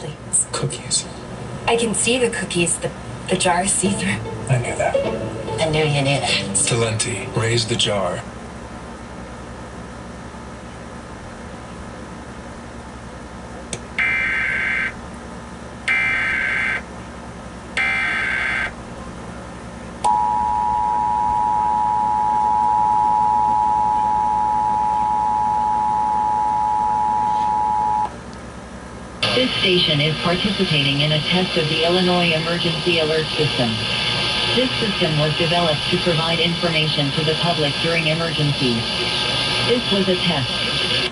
please. Cookies. I can see the cookies. The jar is see-through. I knew that. I knew you knew that. Talenti, raise the jar. This station is participating in a test of the Illinois Emergency Alert System. This system was developed to provide information to the public during emergencies. This was a test.